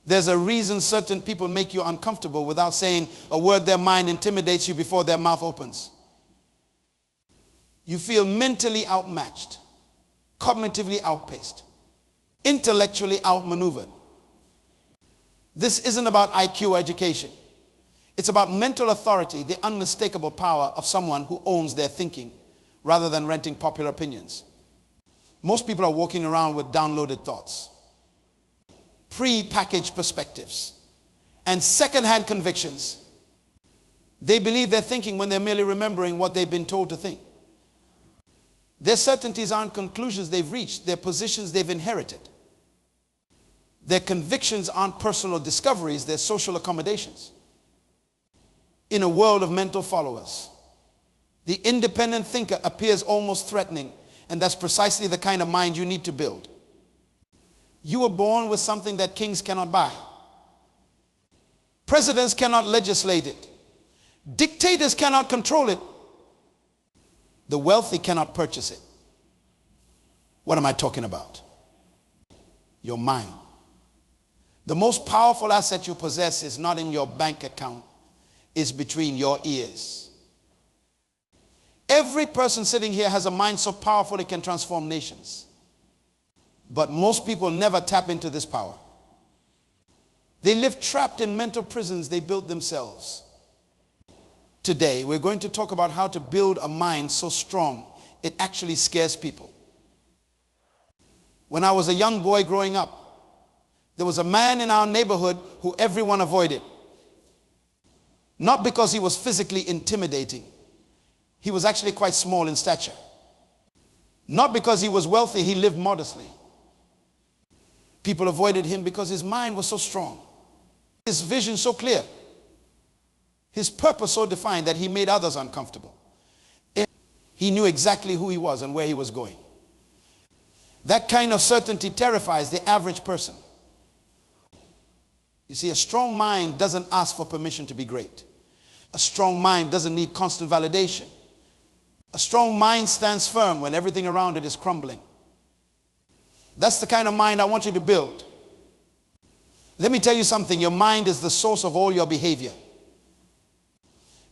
There's a reason certain people make you uncomfortable without saying a word. Their mind intimidates you before their mouth opens. You feel mentally outmatched, cognitively outpaced, intellectually outmaneuvered. This isn't about IQ or education. It's about mental authority, the unmistakable power of someone who owns their thinking rather than renting popular opinions. Most people are walking around with downloaded thoughts, pre-packaged perspectives, and second-hand convictions. They believe they're thinking when they're merely remembering what they've been told to think. Their certainties aren't conclusions they've reached, they're positions they've inherited. Their convictions aren't personal discoveries, they're social accommodations. In a world of mental followers, the independent thinker appears almost threatening, and that's precisely the kind of mind you need to build. You were born with something that kings cannot buy. Presidents cannot legislate it. Dictators cannot control it. The wealthy cannot purchase it. What am I talking about? Your mind. The most powerful asset you possess is not in your bank account, it's between your ears. Every person sitting here has a mind so powerful it can transform nations. But most people never tap into this power. They live trapped in mental prisons they built themselves. Today, we're going to talk about how to build a mind so strong it actually scares people. When I was a young boy growing up, there was a man in our neighborhood who everyone avoided. Not because he was physically intimidating. He was actually quite small in stature. Not because he was wealthy, he lived modestly. People avoided him because his mind was so strong. His vision so clear. His purpose so defined that he made others uncomfortable. He knew exactly who he was and where he was going. That kind of certainty terrifies the average person. You see, a strong mind doesn't ask for permission to be great. A strong mind doesn't need constant validation. A strong mind stands firm when everything around it is crumbling. That's the kind of mind I want you to build. Let me tell you something. Your mind is the source of all your behavior.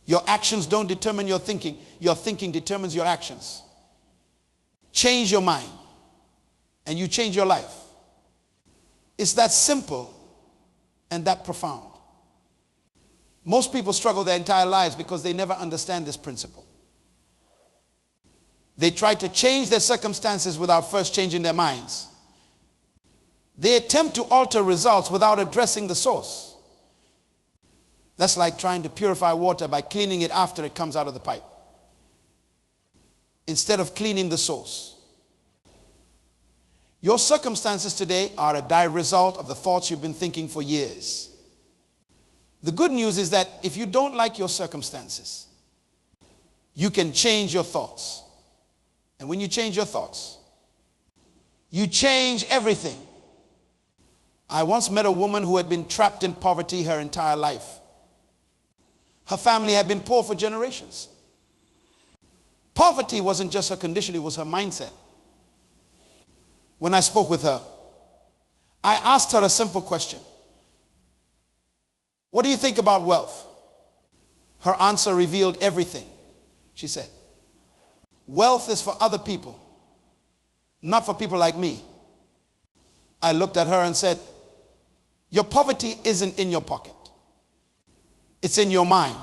Your actions don't determine your thinking. Your thinking determines your actions. Change your mind, and you change your life. It's that simple and that profound. Most people struggle their entire lives because they never understand this principle. They try to change their circumstances without first changing their minds. They attempt to alter results without addressing the source. That's like trying to purify water by cleaning it after it comes out of the pipe, instead of cleaning the source. Your circumstances today are a direct result of the thoughts you've been thinking for years. The good news is that if you don't like your circumstances, you can change your thoughts. And when you change your thoughts, you change everything. I once met a woman who had been trapped in poverty her entire life. Her family had been poor for generations. Poverty wasn't just her condition, it was her mindset. When I spoke with her, I asked her a simple question. What do you think about wealth? Her answer revealed everything. She said, wealth is for other people, not for people like me. I looked at her and said, your poverty isn't in your pocket. It's in your mind.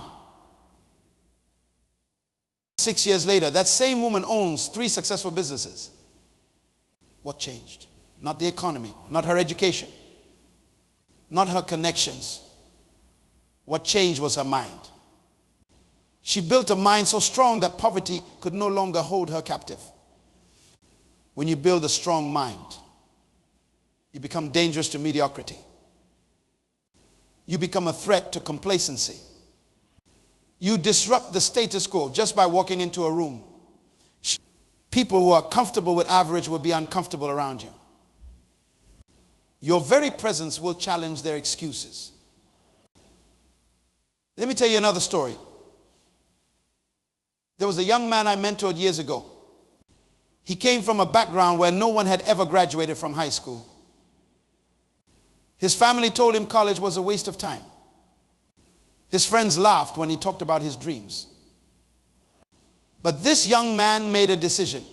6 years later, that same woman owns 3 successful businesses. What changed? Not the economy, not her education, not her connections. What changed was her mind. She built a mind so strong that poverty could no longer hold her captive. When you build a strong mind, you become dangerous to mediocrity. You become a threat to complacency. You disrupt the status quo just by walking into a room. People who are comfortable with average will be uncomfortable around you. Your very presence will challenge their excuses. Let me tell you another story. There was a young man I mentored years ago. He came from a background where no one had ever graduated from high school. His family told him college was a waste of time. His friends laughed when he talked about his dreams. But this young man made a decision.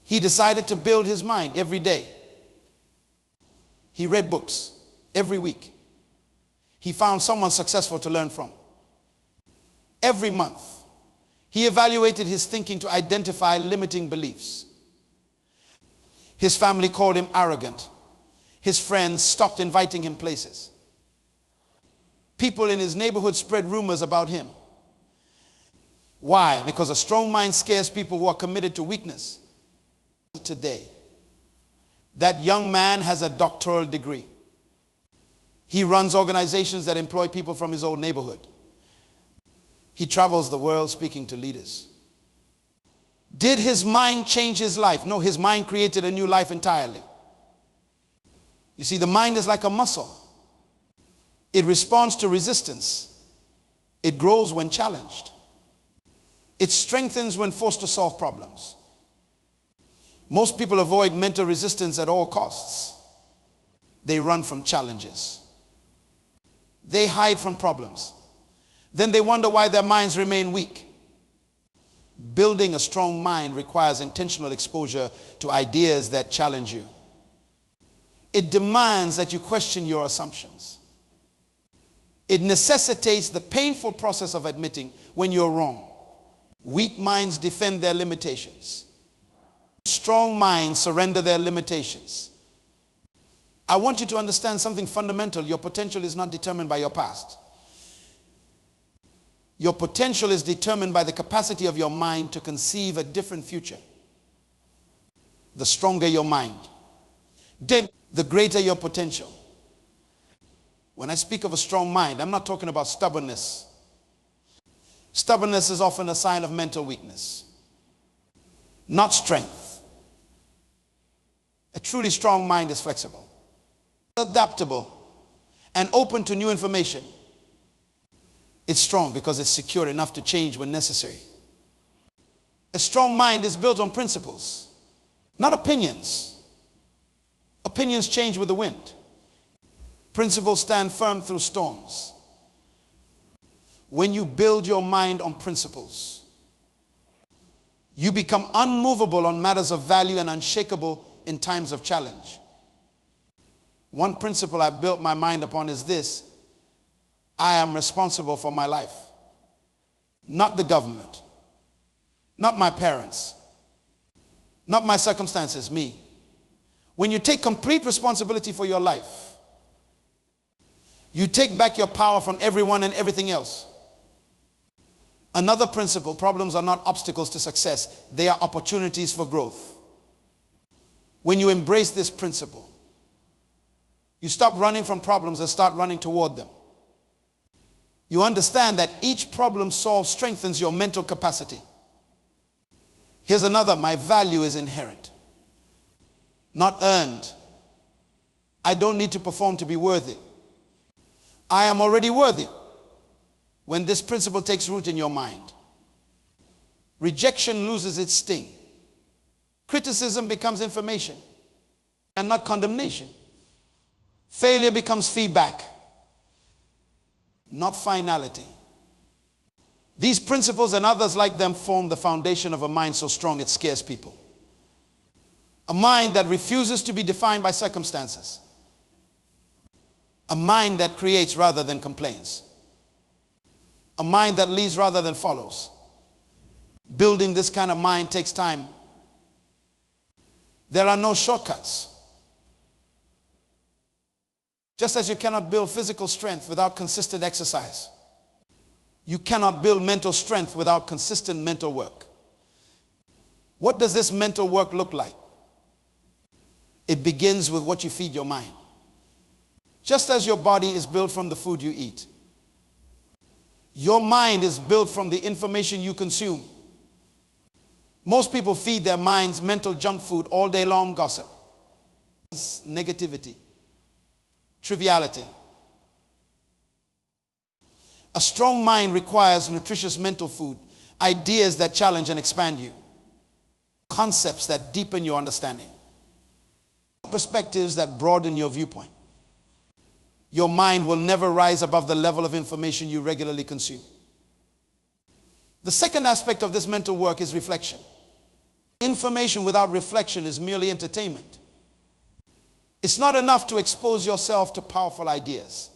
He decided to build his mind every day. He read books every week. He found someone successful to learn from. Every month, he evaluated his thinking to identify limiting beliefs. His family called him arrogant. His friends stopped inviting him places. People in his neighborhood spread rumors about him. Why? Because a strong mind scares people who are committed to weakness. Today, that young man has a doctoral degree. He runs organizations that employ people from his old neighborhood. He travels the world speaking to leaders. Did his mind change his life? No, his mind created a new life entirely. You see, the mind is like a muscle. It responds to resistance. It grows when challenged. It strengthens when forced to solve problems. Most people avoid mental resistance at all costs. They run from challenges. They hide from problems. Then they wonder why their minds remain weak. Building a strong mind requires intentional exposure to ideas that challenge you. It demands that you question your assumptions. It necessitates the painful process of admitting when you're wrong. Weak minds defend their limitations. Strong minds surrender their limitations. I want you to understand something fundamental. Your potential is not determined by your past. Your potential is determined by the capacity of your mind to conceive a different future. The stronger your mind, then the greater your potential. When I speak of a strong mind, I'm not talking about stubbornness. Stubbornness is often a sign of mental weakness, not strength. A truly strong mind is flexible, adaptable, and open to new information. It's strong because it's secure enough to change when necessary. A strong mind is built on principles, not opinions. Opinions change with the wind. Principles stand firm through storms. When you build your mind on principles, you become unmovable on matters of value and unshakable in times of challenge. One principle I built my mind upon is this: I am responsible for my life, not the government, not my parents, not my circumstances, me. When you take complete responsibility for your life, you take back your power from everyone and everything else. Another principle: problems are not obstacles to success, they are opportunities for growth. When you embrace this principle, you stop running from problems and start running toward them. You understand that each problem solved strengthens your mental capacity. Here's another: my value is inherent, not earned. I don't need to perform to be worthy. I am already worthy. When this principle takes root in your mind, rejection loses its sting. Criticism becomes information and not condemnation. Failure becomes feedback, not finality. These principles and others like them form the foundation of a mind so strong it scares people. A mind that refuses to be defined by circumstances. A mind that creates rather than complains. A mind that leads rather than follows. Building this kind of mind takes time. There are no shortcuts. Just as you cannot build physical strength without consistent exercise, you cannot build mental strength without consistent mental work. What does this mental work look like? It begins with what you feed your mind. Just as your body is built from the food you eat, your mind is built from the information you consume. Most people feed their minds mental junk food all day long: gossip, negativity, triviality. A strong mind requires nutritious mental food, ideas that challenge and expand you, concepts that deepen your understanding, perspectives that broaden your viewpoint. your mind will never rise above the level of information you regularly consume. The second aspect of this mental work is reflection. Information without reflection is merely entertainment. It's not enough to expose yourself to powerful ideas.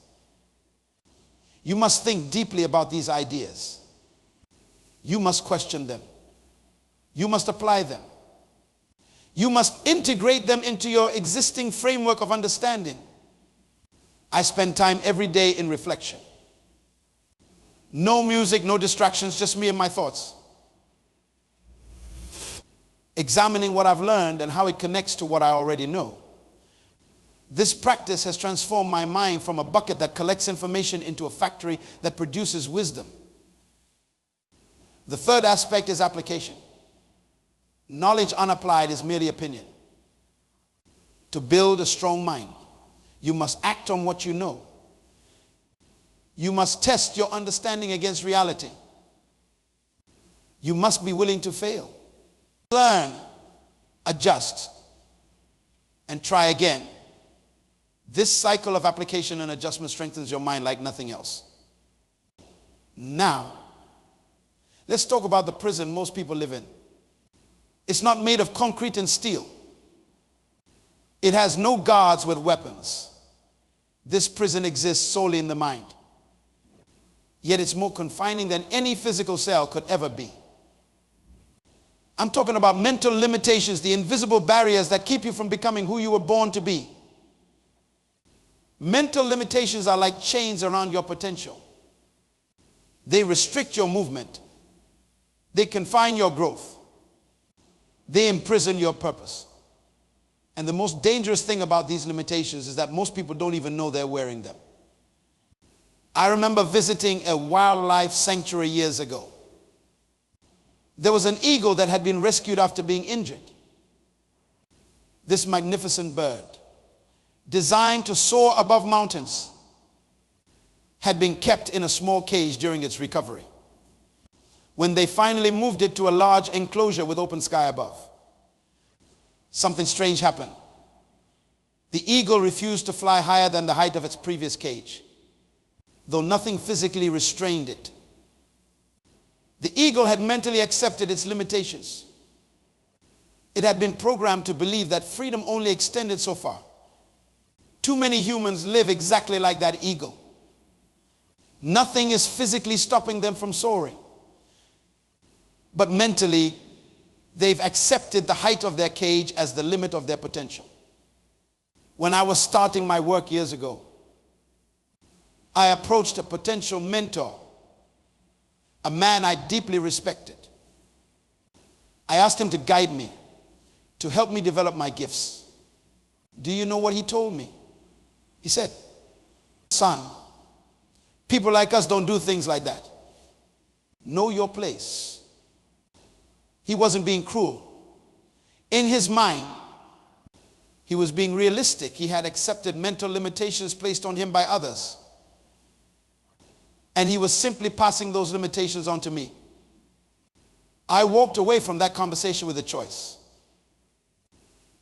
You must think deeply about these ideas. You must question them. You must apply them. You must integrate them into your existing framework of understanding. I spend time every day in reflection. No music, no distractions, just me and my thoughts. Examining what I've learned and how it connects to what I already know. This practice has transformed my mind from a bucket that collects information into a factory that produces wisdom. The third aspect is application. Knowledge unapplied is merely opinion. To build a strong mind, you must act on what you know. You must test your understanding against reality. You must be willing to fail. Learn, adjust, and try again. This cycle of application and adjustment strengthens your mind like nothing else. Now, let's talk about the prison most people live in. It's not made of concrete and steel. It has no guards with weapons. This prison exists solely in the mind. Yet it's more confining than any physical cell could ever be. I'm talking about mental limitations, the invisible barriers that keep you from becoming who you were born to be. Mental limitations are like chains around your potential. They restrict your movement. They confine your growth. They imprison your purpose. And the most dangerous thing about these limitations is that most people don't even know they're wearing them. I remember visiting a wildlife sanctuary years ago. There was an eagle that had been rescued after being injured. This magnificent bird, designed to soar above mountains, had been kept in a small cage during its recovery. When they finally moved it to a large enclosure with open sky above, something strange happened. The eagle refused to fly higher than the height of its previous cage, though nothing physically restrained it. The eagle had mentally accepted its limitations. It had been programmed to believe that freedom only extended so far. Too many humans live exactly like that eagle. Nothing is physically stopping them from soaring. But mentally, they've accepted the height of their cage as the limit of their potential. When I was starting my work years ago, I approached a potential mentor, a man I deeply respected. I asked him to guide me, to help me develop my gifts. Do you know what he told me? He said, "Son, people like us don't do things like that. Know your place." He wasn't being cruel. In his mind, he was being realistic. He had accepted mental limitations placed on him by others. And he was simply passing those limitations on to me. I walked away from that conversation with a choice.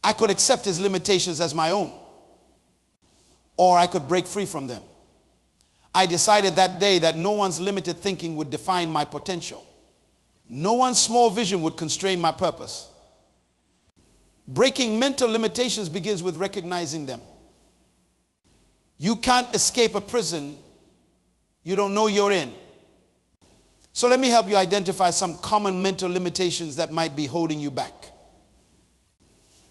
I could accept his limitations as my own, or I could break free from them. I decided that day that no one's limited thinking would define my potential. No one's small vision would constrain my purpose. Breaking mental limitations begins with recognizing them. You can't escape a prison you don't know you're in. So let me help you identify some common mental limitations that might be holding you back.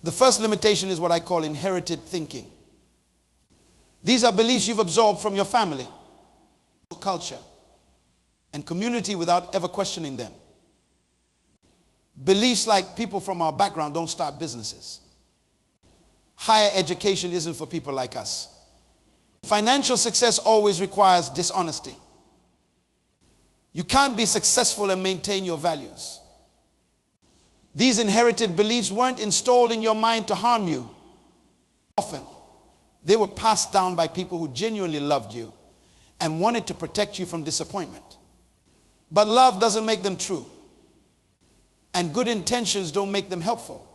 The first limitation is what I call inherited thinking. These are beliefs you've absorbed from your family, culture, and community without ever questioning them. Beliefs like people from our background don't start businesses. Higher education isn't for people like us. Financial success always requires dishonesty. You can't be successful and maintain your values. These inherited beliefs weren't installed in your mind to harm you. Often, they were passed down by people who genuinely loved you and wanted to protect you from disappointment. But love doesn't make them true, and good intentions don't make them helpful.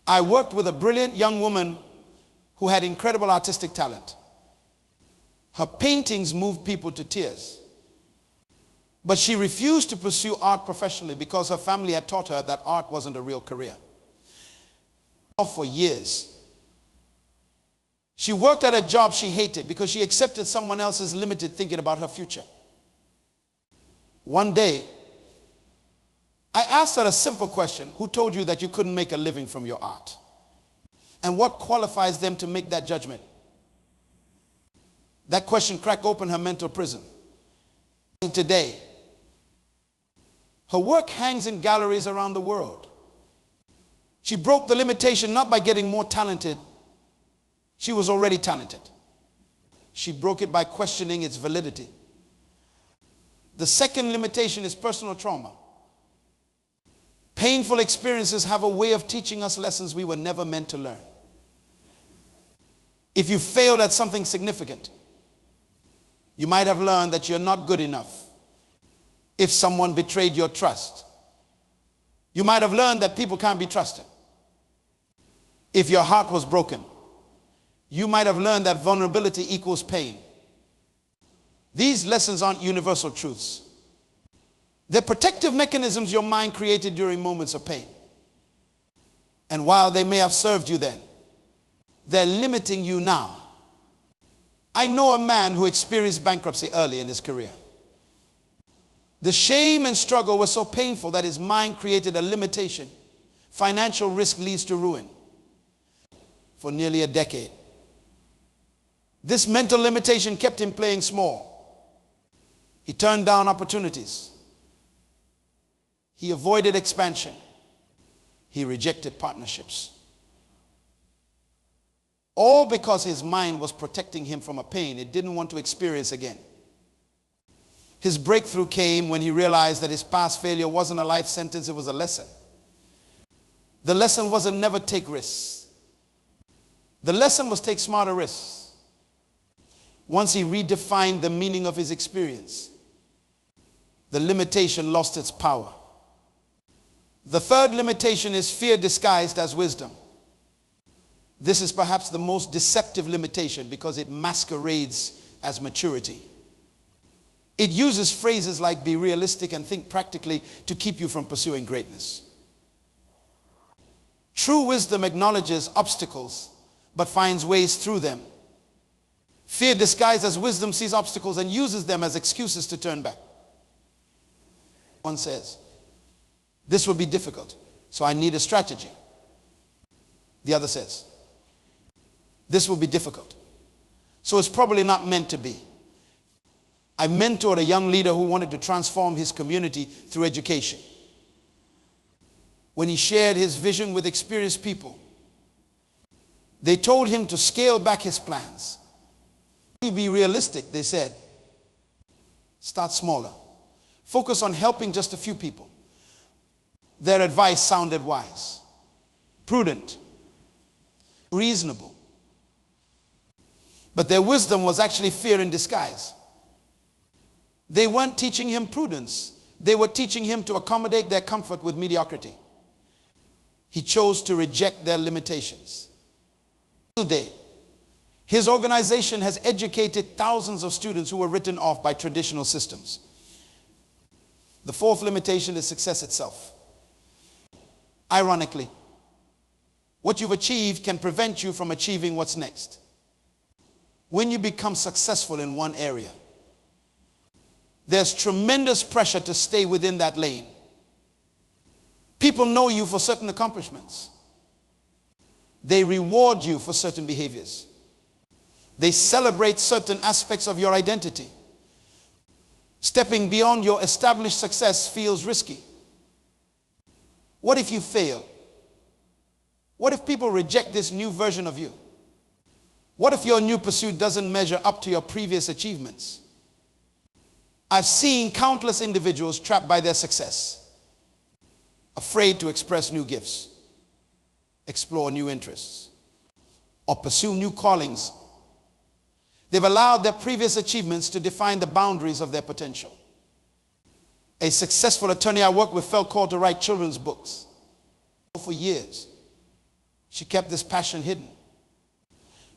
I worked with a brilliant young woman who had incredible artistic talent. Her paintings moved people to tears. But she refused to pursue art professionally because her family had taught her that art wasn't a real career. For years. She worked at a job she hated because she accepted someone else's limited thinking about her future. One day, I asked her a simple question: who told you that you couldn't make a living from your art? And what qualifies them to make that judgment? That question cracked open her mental prison. Today, her work hangs in galleries around the world. She broke the limitation not by getting more talented. She was already talented. She broke it by questioning its validity. The second limitation is personal trauma. Painful experiences have a way of teaching us lessons we were never meant to learn. If you failed at something significant, you might have learned that you're not good enough. If someone betrayed your trust, you might have learned that people can't be trusted. If your heart was broken, you might have learned that vulnerability equals pain. These lessons aren't universal truths. They're protective mechanisms your mind created during moments of pain. And while they may have served you then, they're limiting you now. I know a man who experienced bankruptcy early in his career. The shame and struggle were so painful that his mind created a limitation. Financial risk leads to ruin. For nearly a decade. This mental limitation kept him playing small. He turned down opportunities. He avoided expansion. He rejected partnerships. All because his mind was protecting him from a pain it didn't want to experience again. His breakthrough came when he realized that his past failure wasn't a life sentence, it was a lesson. The lesson wasn't never take risks. The lesson was take smarter risks. Once he redefined the meaning of his experience, the limitation lost its power. The third limitation is fear disguised as wisdom. This is perhaps the most deceptive limitation because it masquerades as maturity. It uses phrases like be realistic and think practically to keep you from pursuing greatness. True wisdom acknowledges obstacles but finds ways through them. Fear disguised as wisdom sees obstacles and uses them as excuses to turn back. One says, this will be difficult, so I need a strategy. The other says, this will be difficult, so it's probably not meant to be. I mentored a young leader who wanted to transform his community through education. When he shared his vision with experienced people, they told him to scale back his plans. Be realistic, they said. Start smaller. Focus on helping just a few people. Their advice sounded wise, prudent, reasonable. But their wisdom was actually fear in disguise. They weren't teaching him prudence. They were teaching him to accommodate their comfort with mediocrity. He chose to reject their limitations. Today, his organization has educated thousands of students who were written off by traditional systems. The fourth limitation is success itself. Ironically, what you've achieved can prevent you from achieving what's next. When you become successful in one area, there's tremendous pressure to stay within that lane. People know you for certain accomplishments. They reward you for certain behaviors. They celebrate certain aspects of your identity. Stepping beyond your established success feels risky. What if you fail? What if people reject this new version of you? What if your new pursuit doesn't measure up to your previous achievements? I've seen countless individuals trapped by their success, afraid to express new gifts, explore new interests, or pursue new callings. They've allowed their previous achievements to define the boundaries of their potential. A successful attorney I worked with felt called to write children's books. For years, she kept this passion hidden.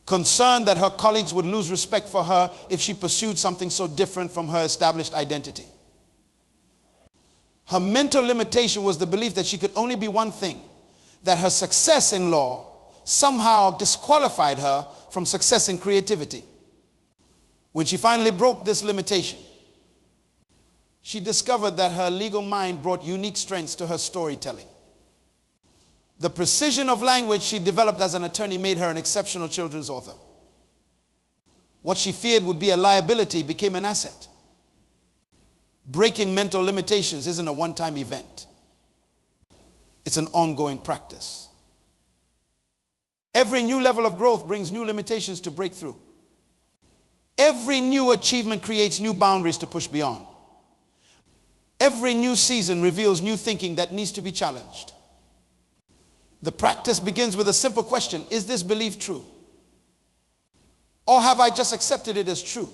concerned that her colleagues would lose respect for her if she pursued something so different from her established identity. Her mental limitation was the belief that she could only be one thing, that her success in law somehow disqualified her from success in creativity. When she finally broke this limitation, she discovered that her legal mind brought unique strengths to her storytelling. The precision of language she developed as an attorney made her an exceptional children's author. What she feared would be a liability became an asset. Breaking mental limitations isn't a one-time event. It's an ongoing practice. Every new level of growth brings new limitations to break through. Every new achievement creates new boundaries to push beyond. Every new season reveals new thinking that needs to be challenged. The practice begins with a simple question: is this belief true? Or have I just accepted it as true?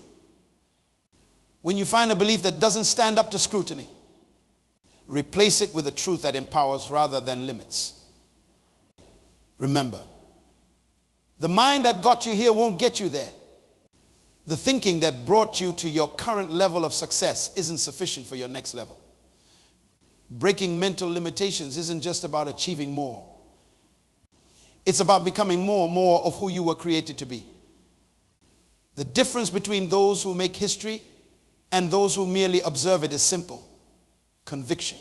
When you find a belief that doesn't stand up to scrutiny, replace it with a truth that empowers rather than limits. Remember, the mind that got you here won't get you there. The thinking that brought you to your current level of success isn't sufficient for your next level. Breaking mental limitations isn't just about achieving more. It's about becoming more and more of who you were created to be. The difference between those who make history and those who merely observe it is simple: conviction.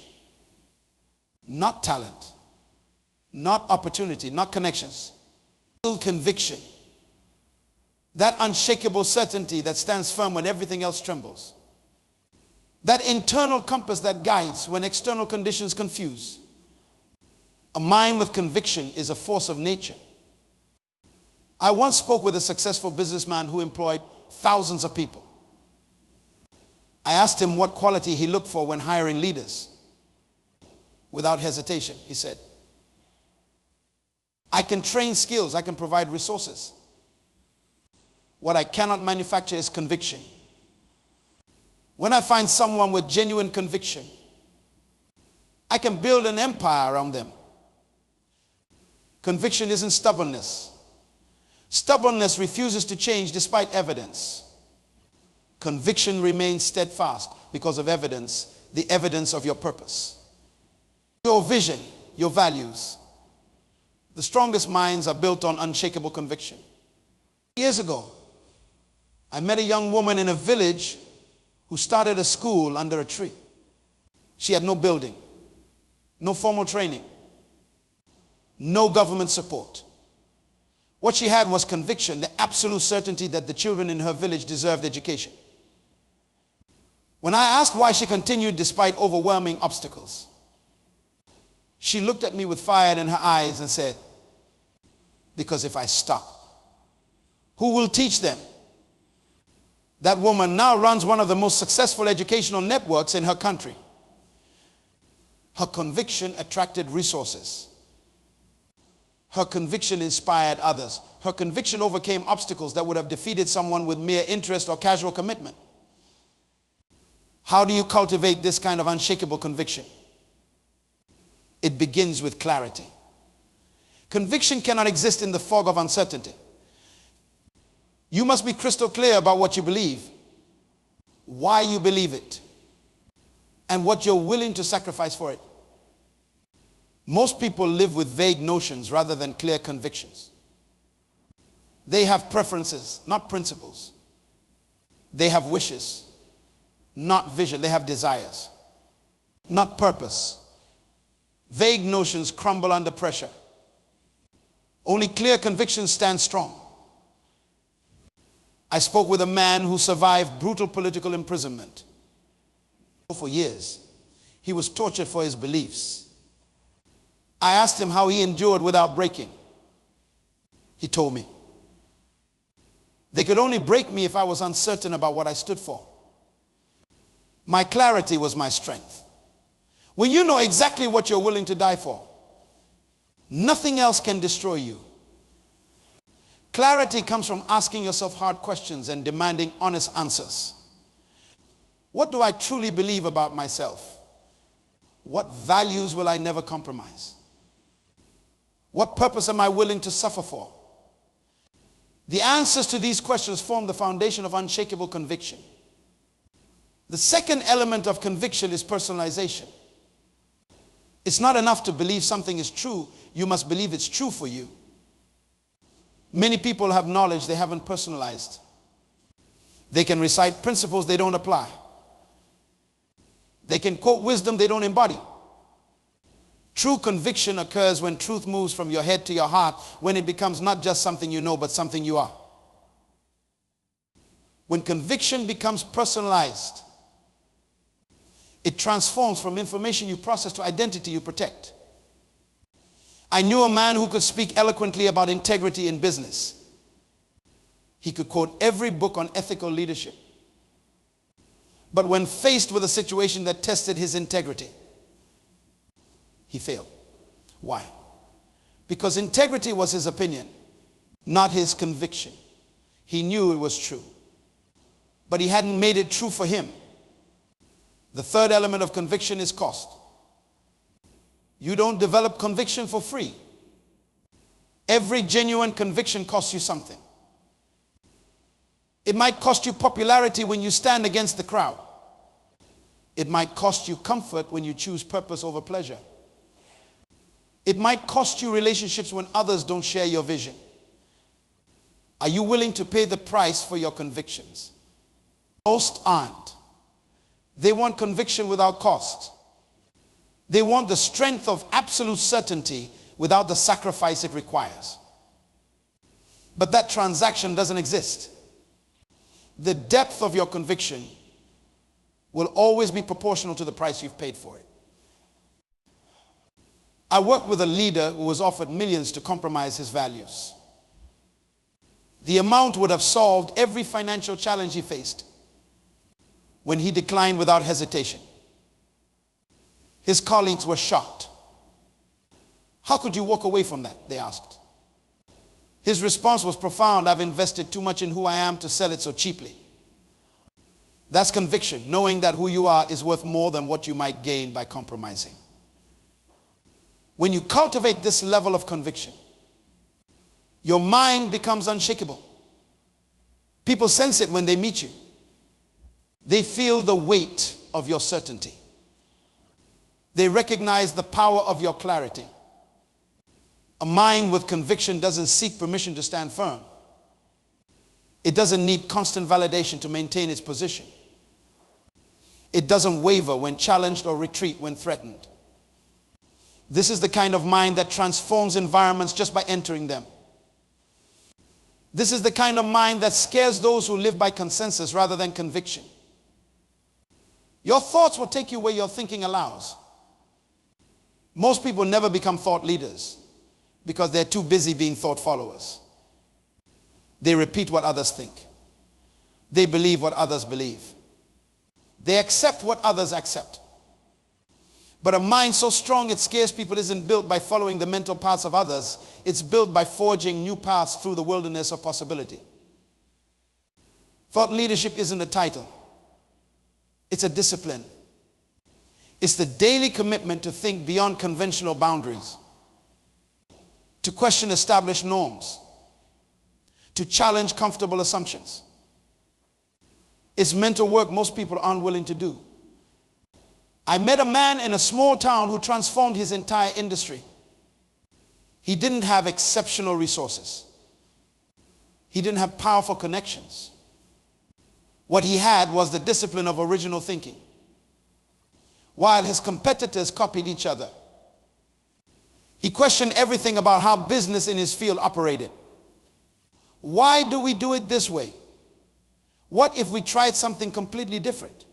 Not talent, not opportunity, not connections. Conviction. That unshakable certainty that stands firm when everything else trembles. That internal compass that guides when external conditions confuse. A mind with conviction is a force of nature. I once spoke with a successful businessman who employed thousands of people. I asked him what quality he looked for when hiring leaders. Without hesitation, he said, I can train skills, I can provide resources. What I cannot manufacture is conviction. When I find someone with genuine conviction, I can build an empire around them. Conviction isn't stubbornness. Stubbornness refuses to change despite evidence. Conviction remains steadfast because of evidence, the evidence of your purpose. Your vision, your values. The strongest minds are built on unshakable conviction. Years ago, I met a young woman in a village who started a school under a tree. She had no building, no formal training, no government support. What she had was conviction, the absolute certainty that the children in her village deserved education. When I asked why she continued despite overwhelming obstacles, she looked at me with fire in her eyes and said, because if I stop, who will teach them? That woman now runs one of the most successful educational networks in her country. Her conviction attracted resources. Her conviction inspired others. Her conviction overcame obstacles that would have defeated someone with mere interest or casual commitment. How do you cultivate this kind of unshakable conviction? It begins with clarity. Conviction cannot exist in the fog of uncertainty. You must be crystal clear about what you believe, why you believe it, and what you're willing to sacrifice for it. Most people live with vague notions rather than clear convictions. They have preferences, not principles. They have wishes, not vision. They have desires, not purpose. Vague notions crumble under pressure. Only clear convictions stand strong. I spoke with a man who survived brutal political imprisonment. For years, he was tortured for his beliefs. I asked him how he endured without breaking. He told me, they could only break me if I was uncertain about what I stood for. My clarity was my strength. When you know exactly what you're willing to die for, nothing else can destroy you. Clarity comes from asking yourself hard questions and demanding honest answers. What do I truly believe about myself? What values will I never compromise? What purpose am I willing to suffer for? The answers to these questions form the foundation of unshakable conviction. The second element of conviction is personalization. It's not enough to believe something is true. You must believe it's true for you. Many people have knowledge they haven't personalized. They can recite principles they don't apply. They can quote wisdom they don't embody. True conviction occurs when truth moves from your head to your heart, when it becomes not just something you know, but something you are. When conviction becomes personalized, it transforms from information you process to identity you protect. I knew a man who could speak eloquently about integrity in business. He could quote every book on ethical leadership. But when faced with a situation that tested his integrity, he failed. Why? Because integrity was his opinion, not his conviction. He knew it was true, but he hadn't made it true for him. The third element of conviction is cost. You don't develop conviction for free. Every genuine conviction costs you something. It might cost you popularity when you stand against the crowd. It might cost you comfort when you choose purpose over pleasure. It might cost you relationships when others don't share your vision. Are you willing to pay the price for your convictions? Most aren't. They want conviction without cost. They want the strength of absolute certainty without the sacrifice it requires. But that transaction doesn't exist. The depth of your conviction will always be proportional to the price you've paid for it. I worked with a leader who was offered millions to compromise his values. The amount would have solved every financial challenge he faced when he declined without hesitation. His colleagues were shocked. How could you walk away from that? They asked. His response was profound. I've invested too much in who I am to sell it so cheaply. That's conviction, knowing that who you are is worth more than what you might gain by compromising. When you cultivate this level of conviction, your mind becomes unshakable. People sense it when they meet you. They feel the weight of your certainty. They recognize the power of your clarity. A mind with conviction doesn't seek permission to stand firm. It doesn't need constant validation to maintain its position. It doesn't waver when challenged or retreat when threatened. This is the kind of mind that transforms environments just by entering them. This is the kind of mind that scares those who live by consensus rather than conviction. Your thoughts will take you where your thinking allows. Most people never become thought leaders because they're too busy being thought followers. They repeat what others think. They believe what others believe. They accept what others accept. But a mind so strong it scares people isn't built by following the mental paths of others. It's built by forging new paths through the wilderness of possibility. Thought leadership isn't a title. It's a discipline. It's the daily commitment to think beyond conventional boundaries, to question established norms, to challenge comfortable assumptions. It's mental work most people aren't willing to do. I met a man in a small town who transformed his entire industry. He didn't have exceptional resources. He didn't have powerful connections. What he had was the discipline of original thinking. While his competitors copied each other, he questioned everything about how business in his field operated. Why do we do it this way? What if we tried something completely different?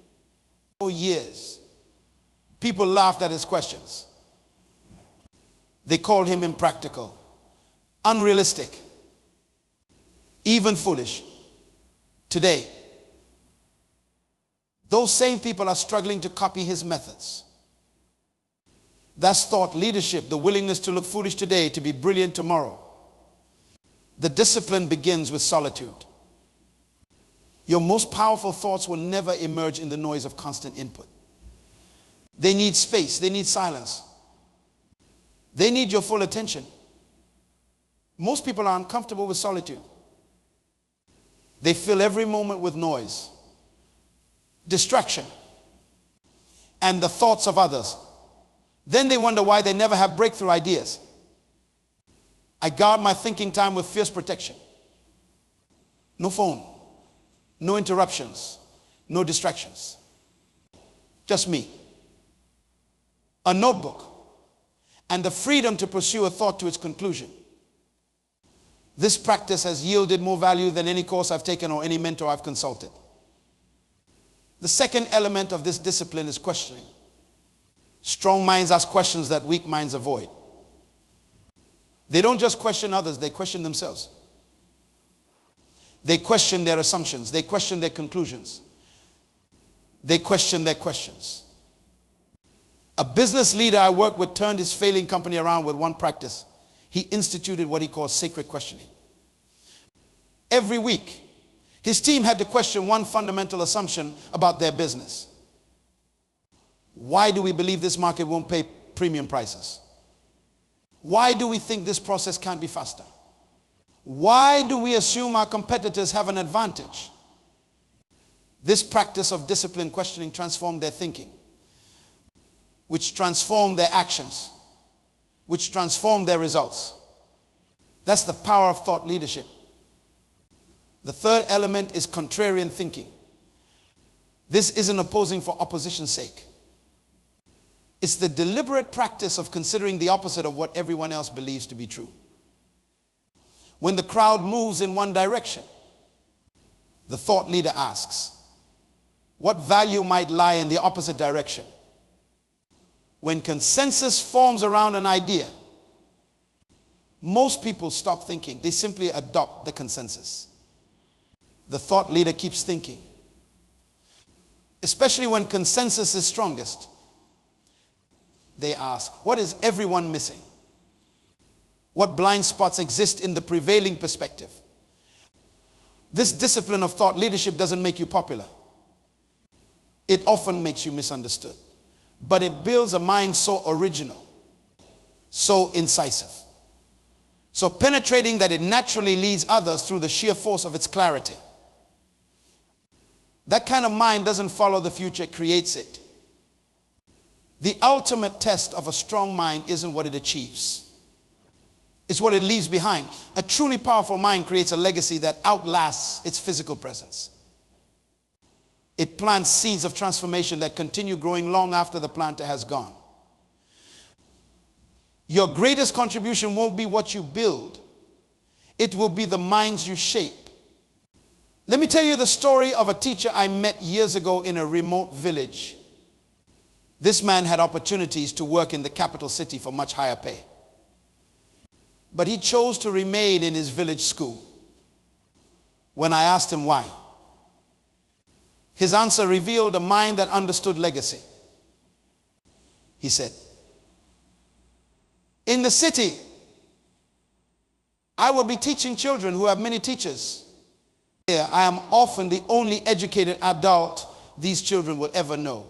For years, people laughed at his questions. They called him impractical, unrealistic, even foolish. Today, those same people are struggling to copy his methods. That's thought leadership, the willingness to look foolish today to be brilliant tomorrow. The discipline begins with solitude. Your most powerful thoughts will never emerge in the noise of constant input. They need space. They need silence. They need your full attention. Most people are uncomfortable with solitude. They fill every moment with noise, distraction, and the thoughts of others. Then they wonder why they never have breakthrough ideas. I guard my thinking time with fierce protection. No phone, no interruptions, no distractions. Just me, a notebook, and the freedom to pursue a thought to its conclusion. This practice has yielded more value than any course I've taken or any mentor I've consulted. The second element of this discipline is questioning. Strong minds ask questions that weak minds avoid. They don't just question others, they question themselves. They question their assumptions. They question their conclusions. They question their questions. A business leader I worked with turned his failing company around with one practice. He instituted what he calls sacred questioning. Every week, his team had to question one fundamental assumption about their business. Why do we believe this market won't pay premium prices? Why do we think this process can't be faster? Why do we assume our competitors have an advantage? This practice of disciplined questioning transformed their thinking, which transformed their actions, which transformed their results. That's the power of thought leadership. The third element is contrarian thinking. This isn't opposing for opposition's sake. It's the deliberate practice of considering the opposite of what everyone else believes to be true. When the crowd moves in one direction, the thought leader asks, what value might lie in the opposite direction? When consensus forms around an idea, most people stop thinking. They simply adopt the consensus. The thought leader keeps thinking. Especially when consensus is strongest. They ask, what is everyone missing? What blind spots exist in the prevailing perspective? This discipline of thought leadership doesn't make you popular. It often makes you misunderstood. But it builds a mind so original, so incisive, so penetrating that it naturally leads others through the sheer force of its clarity. That kind of mind doesn't follow the future, it creates it. The ultimate test of a strong mind isn't what it achieves. It's what it leaves behind. A truly powerful mind creates a legacy that outlasts its physical presence. It plants seeds of transformation that continue growing long after the planter has gone. Your greatest contribution won't be what you build. It will be the minds you shape. Let me tell you the story of a teacher I met years ago in a remote village. This man had opportunities to work in the capital city for much higher pay. But he chose to remain in his village school. When I asked him why, his answer revealed a mind that understood legacy. He said, in the city, I will be teaching children who have many teachers. Here, I am often the only educated adult these children will ever know.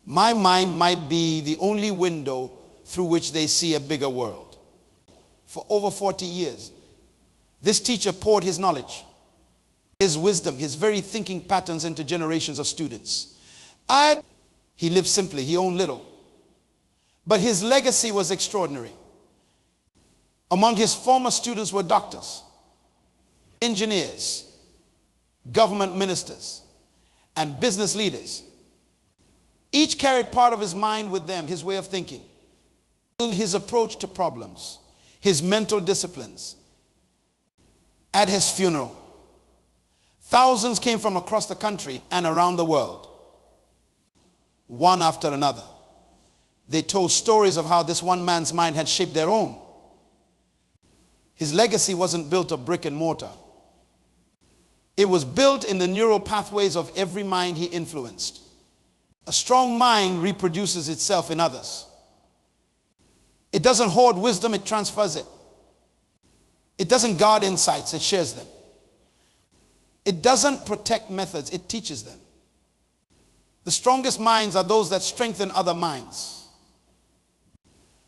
My mind might be the only window through which they see a bigger world. For over 40 years, this teacher poured his knowledge, his wisdom, his very thinking patterns into generations of students. He lived simply, he owned little. But his legacy was extraordinary. Among his former students were doctors, engineers, government ministers, and business leaders. Each carried part of his mind with them, his way of thinking, his approach to problems, his mental disciplines. At his funeral, thousands came from across the country and around the world, one after another. They told stories of how this one man's mind had shaped their own. His legacy wasn't built of brick and mortar. It was built in the neural pathways of every mind he influenced. A strong mind reproduces itself in others. It doesn't hoard wisdom, it transfers it. It doesn't guard insights, it shares them. It doesn't protect methods, it teaches them. The strongest minds are those that strengthen other minds.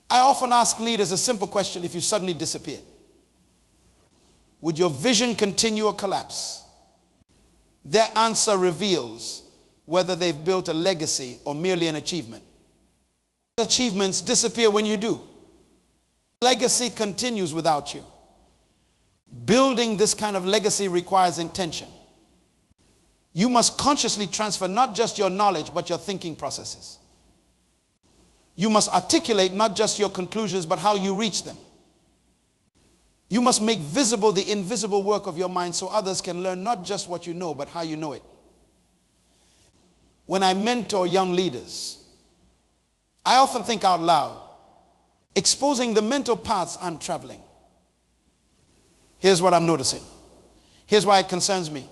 I often ask leaders a simple question: if you suddenly disappeared, Would your vision continue or collapse? Their answer reveals whether they've built a legacy or merely an achievement. Achievements disappear when you do. Legacy continues without you. Building this kind of legacy requires intention. You must consciously transfer not just your knowledge, but your thinking processes. You must articulate not just your conclusions, but how you reach them. You must make visible the invisible work of your mind so others can learn not just what you know, but how you know it. When I mentor young leaders, I often think out loud, exposing the mental paths I'm traveling. Here's what I'm noticing. Here's why it concerns me.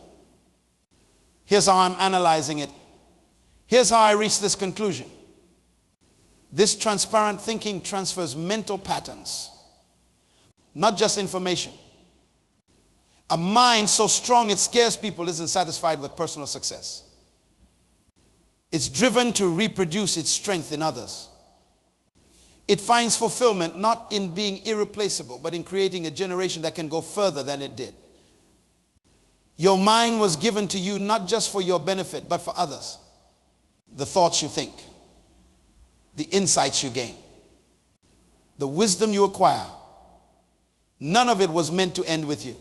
Here's how I'm analyzing it. Here's how I reach this conclusion. This transparent thinking transfers mental patterns, not just information. A mind so strong it scares people isn't satisfied with personal success. It's driven to reproduce its strength in others. It finds fulfillment not in being irreplaceable, but in creating a generation that can go further than it did. Your mind was given to you not just for your benefit, but for others. The thoughts you think, the insights you gain, the wisdom you acquire, none of it was meant to end with you.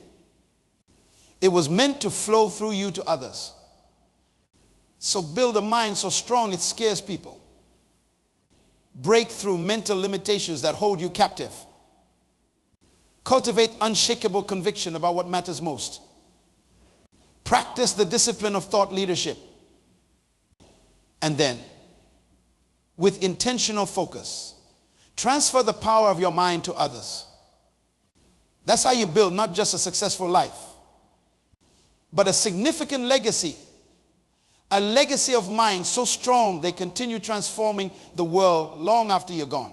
It was meant to flow through you to others. So build a mind so strong it scares people. Break through mental limitations that hold you captive. Cultivate unshakable conviction about what matters most. Practice the discipline of thought leadership. And then, with intentional focus, transfer the power of your mind to others. That's how you build not just a successful life, but a significant legacy. A legacy of mind so strong they continue transforming the world long after you're gone.